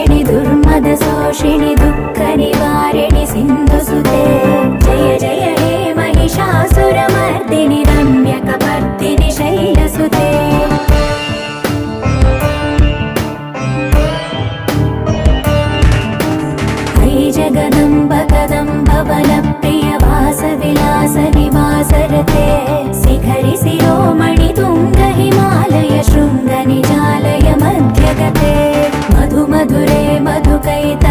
नाशिनि दुर्मदशोषिणि दुःखनिवारिणि सिन्धुसुते जय जय हे महिषासुरमर्दिनि रम्यकपर्दिनि शैलसुते जगदम्ब कदम्ब वनप्रिय वासविलास निवासरते शिखरि शिरोमणि तुङ्ग हिमालय शृङ्ग निजालय मध्यगते मधु मधुरे मधुकैत